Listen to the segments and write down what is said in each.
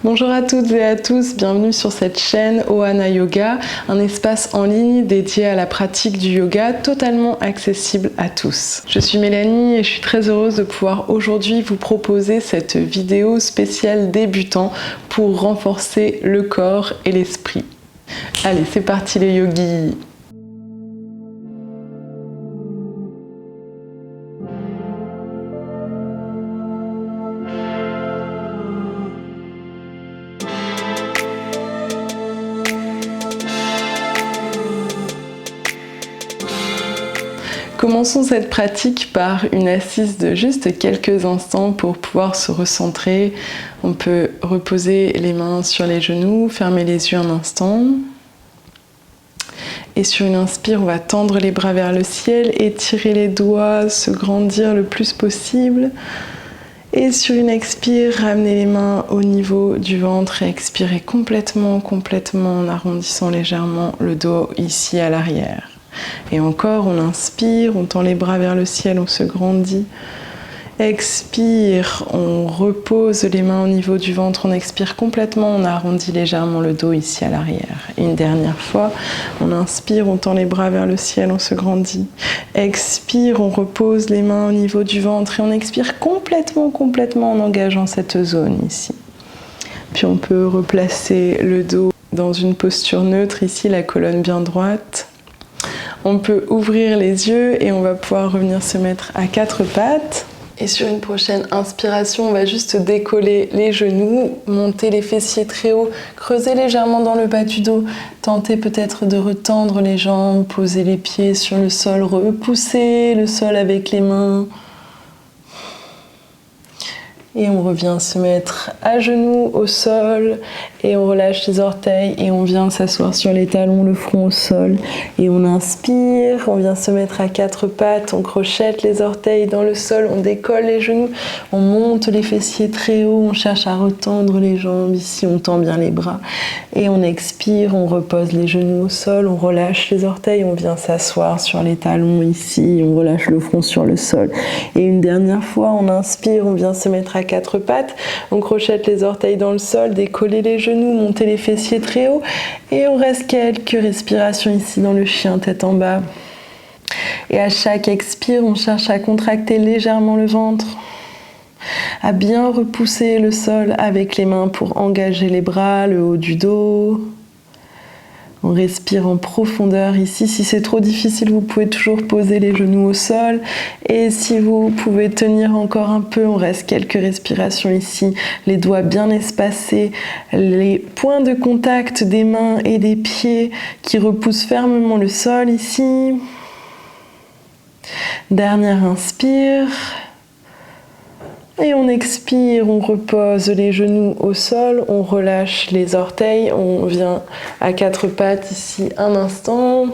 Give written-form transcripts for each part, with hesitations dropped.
Bonjour à toutes et à tous, bienvenue sur cette chaîne Ohana Yoga, un espace en ligne dédié à la pratique du yoga totalement accessible à tous. Je suis Mélanie et je suis très heureuse de pouvoir aujourd'hui vous proposer cette vidéo spéciale débutant pour renforcer le corps et l'esprit. Allez, c'est parti les yogis! Commençons cette pratique par une assise de juste quelques instants pour pouvoir se recentrer. On peut reposer les mains sur les genoux, fermer les yeux un instant. Et sur une inspire, on va tendre les bras vers le ciel, étirer les doigts, se grandir le plus possible. Et sur une expire, ramener les mains au niveau du ventre et expirer complètement en arrondissant légèrement le dos ici à l'arrière. Et encore, on inspire, on tend les bras vers le ciel, on se grandit. Expire, on repose les mains au niveau du ventre, on expire complètement, on arrondit légèrement le dos ici à l'arrière. Une dernière fois, on inspire, on tend les bras vers le ciel, on se grandit. Expire, on repose les mains au niveau du ventre et on expire complètement en engageant cette zone ici. Puis on peut replacer le dos dans une posture neutre, ici la colonne bien droite. On peut ouvrir les yeux et on va pouvoir revenir se mettre à quatre pattes. Et sur une prochaine inspiration, on va juste décoller les genoux, monter les fessiers très haut, creuser légèrement dans le bas du dos, tenter peut-être de retendre les jambes, poser les pieds sur le sol, repousser le sol avec les mains. Et on revient se mettre à genoux au sol et on relâche les orteils et on vient s'asseoir sur les talons, le front au sol. Et on inspire, on vient se mettre à quatre pattes, on crochette les orteils dans le sol, on décolle les genoux, on monte les fessiers très haut, on cherche à retendre les jambes, ici on tend bien les bras. Et on expire, on repose les genoux au sol, on relâche les orteils, on vient s'asseoir sur les talons ici, on relâche le front sur le sol. Et une dernière fois, on inspire, on vient se mettre à quatre pattes, on crochette les orteils dans le sol, décoller les genoux, monter les fessiers très haut et on reste quelques respirations ici dans le chien tête en bas. Et à chaque expire, on cherche à contracter légèrement le ventre, à bien repousser le sol avec les mains pour engager les bras, le haut du dos. On respire en profondeur ici. Si c'est trop difficile, vous pouvez toujours poser les genoux au sol. Et si vous pouvez tenir encore un peu, on reste quelques respirations ici. Les doigts bien espacés, les points de contact des mains et des pieds qui repoussent fermement le sol ici. Dernière inspire. Et on expire, on repose les genoux au sol, on relâche les orteils, on vient à quatre pattes ici un instant.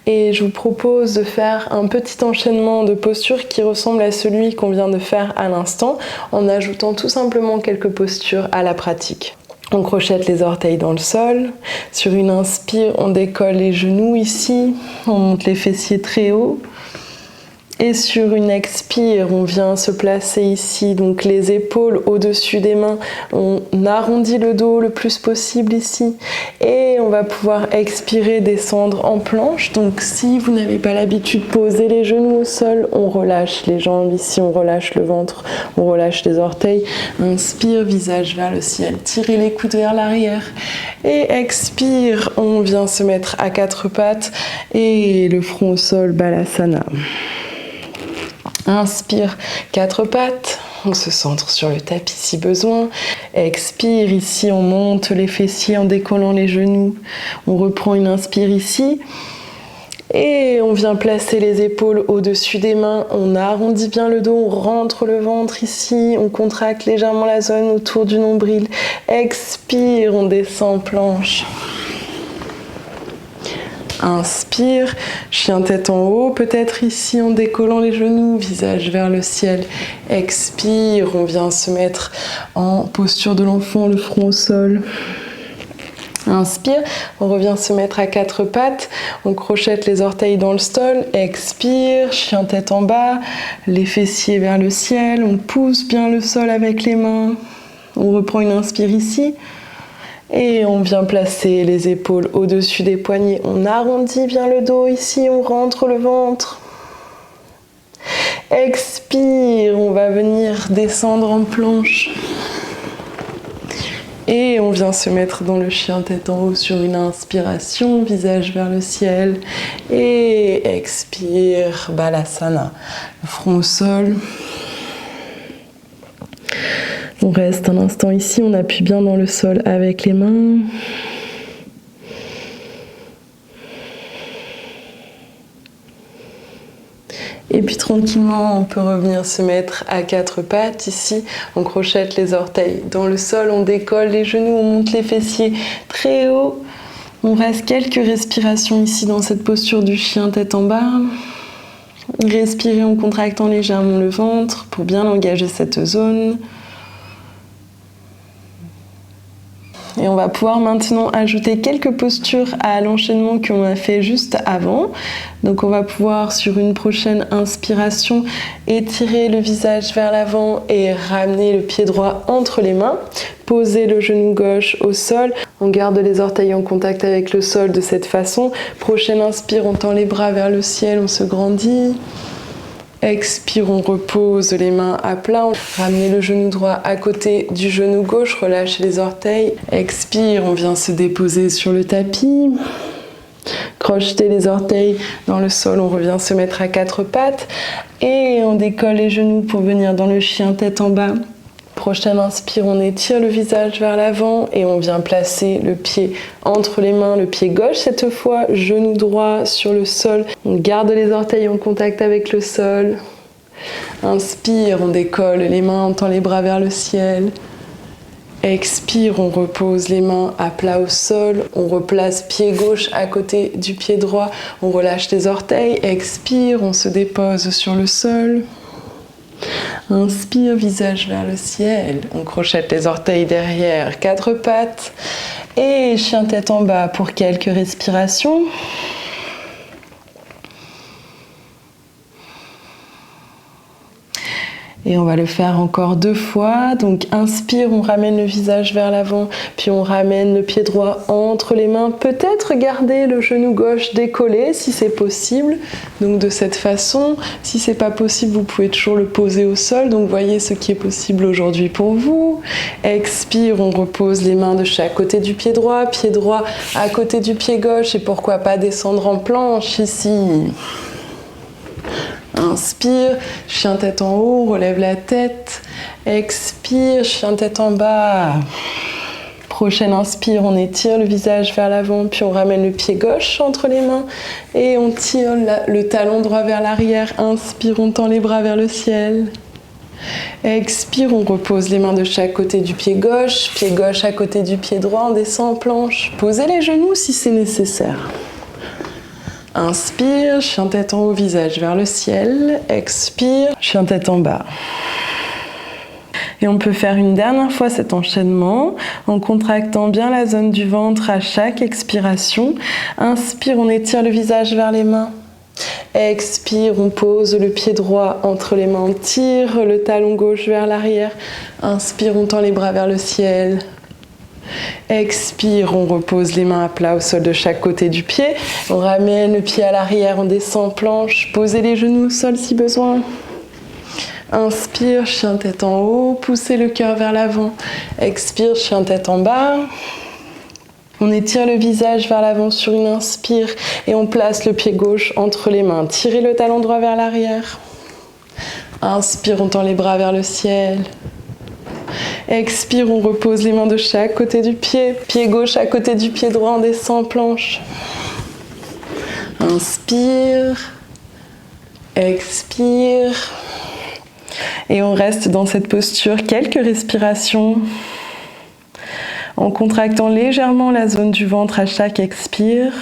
Et je vous propose de faire un petit enchaînement de postures qui ressemble à celui qu'on vient de faire à l'instant, en ajoutant tout simplement quelques postures à la pratique. On crochette les orteils dans le sol. Sur une inspire, on décolle les genoux ici, on monte les fessiers très haut. Et sur une expire, on vient se placer ici, donc les épaules au-dessus des mains, on arrondit le dos le plus possible ici et on va pouvoir expirer, descendre en planche. Donc si vous n'avez pas l'habitude de poser les genoux au sol, on relâche les jambes ici, on relâche le ventre, on relâche les orteils. Inspire, visage vers le ciel, tirez les coudes vers l'arrière et expire, on vient se mettre à quatre pattes et le front au sol, Balasana. Inspire, quatre pattes, on se centre sur le tapis si besoin. Expire, ici on monte les fessiers en décollant les genoux. On reprend une inspire ici. Et on vient placer les épaules au-dessus des mains. On arrondit bien le dos, on rentre le ventre ici. On contracte légèrement la zone autour du nombril. Expire, on descend planche. Inspire, chien tête en haut, peut-être ici en décollant les genoux, visage vers le ciel. Expire, on vient se mettre en posture de l'enfant, le front au sol. Inspire, on revient se mettre à quatre pattes, on crochette les orteils dans le sol. Expire, chien tête en bas, les fessiers vers le ciel, on pousse bien le sol avec les mains. On reprend une inspire ici. Et on vient placer les épaules au-dessus des poignets. On arrondit bien le dos ici, on rentre le ventre. Expire, on va venir descendre en planche. Et on vient se mettre dans le chien tête en haut sur une inspiration, visage vers le ciel. Et expire, Balasana, le front au sol. On reste un instant ici, on appuie bien dans le sol avec les mains. Et puis tranquillement, on peut revenir se mettre à quatre pattes ici. On crochette les orteils dans le sol, on décolle les genoux, on monte les fessiers très haut. On reste quelques respirations ici dans cette posture du chien tête en bas. Respirez en contractant légèrement le ventre pour bien engager cette zone. Et on va pouvoir maintenant ajouter quelques postures à l'enchaînement qu'on a fait juste avant. Donc on va pouvoir sur une prochaine inspiration étirer le visage vers l'avant et ramener le pied droit entre les mains. Poser le genou gauche au sol. On garde les orteils en contact avec le sol de cette façon. Prochaine inspire, on tend les bras vers le ciel, on se grandit. Expire, on repose les mains à plat. Ramenez le genou droit à côté du genou gauche, relâchez les orteils. Expire, on vient se déposer sur le tapis. Crochetez les orteils dans le sol, on revient se mettre à quatre pattes. Et on décolle les genoux pour venir dans le chien tête en bas. Prochaine inspire, on étire le visage vers l'avant et on vient placer le pied entre les mains, le pied gauche cette fois, genou droit sur le sol. On garde les orteils en contact avec le sol. Inspire, on décolle les mains, on tend les bras vers le ciel. Expire, on repose les mains à plat au sol. On replace pied gauche à côté du pied droit. On relâche les orteils. Expire, on se dépose sur le sol. Inspire, visage vers le ciel. On crochette les orteils derrière, quatre pattes. Et chien tête en bas pour quelques respirations. Et on va le faire encore deux fois. Donc inspire, on ramène le visage vers l'avant, puis on ramène le pied droit entre les mains. Peut-être garder le genou gauche décollé si c'est possible. Donc de cette façon, si c'est pas possible, vous pouvez toujours le poser au sol. Donc voyez ce qui est possible aujourd'hui pour vous. Expire, on repose les mains de chaque côté du pied droit à côté du pied gauche et pourquoi pas descendre en planche ici. Inspire, chien tête en haut, relève la tête. Expire, chien tête en bas. Prochaine inspire, on étire le visage vers l'avant, puis on ramène le pied gauche entre les mains et on tire le talon droit vers l'arrière. Inspire, on tend les bras vers le ciel. Expire, on repose les mains de chaque côté du pied gauche à côté du pied droit, on descend en planche. Posez les genoux si c'est nécessaire. Inspire, chien tête en haut, visage vers le ciel. Expire, chien tête en bas. Et on peut faire une dernière fois cet enchaînement en contractant bien la zone du ventre à chaque expiration. Inspire, on étire le visage vers les mains. Expire, on pose le pied droit entre les mains, on tire le talon gauche vers l'arrière. Inspire, on tend les bras vers le ciel. Expire, on repose les mains à plat au sol de chaque côté du pied. On ramène le pied à l'arrière, on descend en planche. Posez les genoux au sol si besoin. Inspire, chien tête en haut, poussez le cœur vers l'avant. Expire, chien tête en bas. On étire le visage vers l'avant sur une inspire et on place le pied gauche entre les mains. Tirez le talon droit vers l'arrière. Inspire, on tend les bras vers le ciel. Expire, on repose les mains de chaque côté du pied. Pied gauche à côté du pied droit, on descend en planche. Inspire. Expire. Et on reste dans cette posture quelques respirations en contractant légèrement la zone du ventre à chaque expire.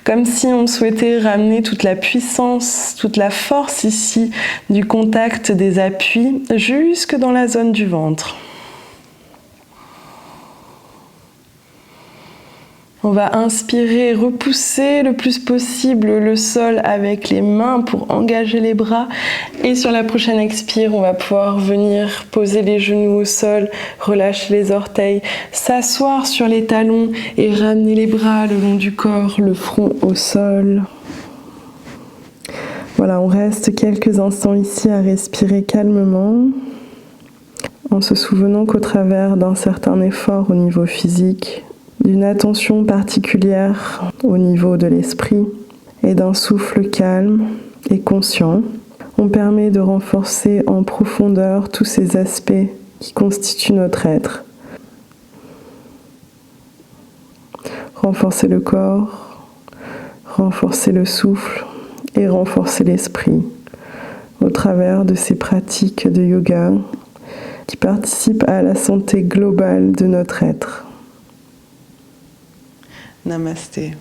Comme si on souhaitait ramener toute la puissance, toute la force ici du contact des appuis jusque dans la zone du ventre. On va inspirer, repousser le plus possible le sol avec les mains pour engager les bras. Et sur la prochaine expire, on va pouvoir venir poser les genoux au sol, relâcher les orteils, s'asseoir sur les talons et ramener les bras le long du corps, le front au sol. Voilà, on reste quelques instants ici à respirer calmement, en se souvenant qu'au travers d'un certain effort au niveau physique, d'une attention particulière au niveau de l'esprit et d'un souffle calme et conscient, on permet de renforcer en profondeur tous ces aspects qui constituent notre être. Renforcer le corps, renforcer le souffle et renforcer l'esprit au travers de ces pratiques de yoga qui participent à la santé globale de notre être. Namasté.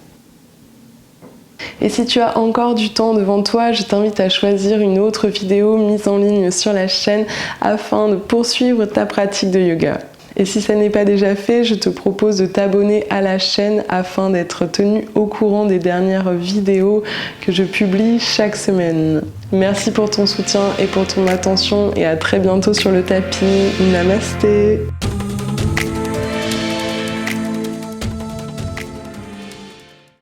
Et si tu as encore du temps devant toi, je t'invite à choisir une autre vidéo mise en ligne sur la chaîne afin de poursuivre ta pratique de yoga. Et si ça n'est pas déjà fait, je te propose de t'abonner à la chaîne afin d'être tenu au courant des dernières vidéos que je publie chaque semaine. Merci pour ton soutien et pour ton attention et à très bientôt sur le tapis. Namasté.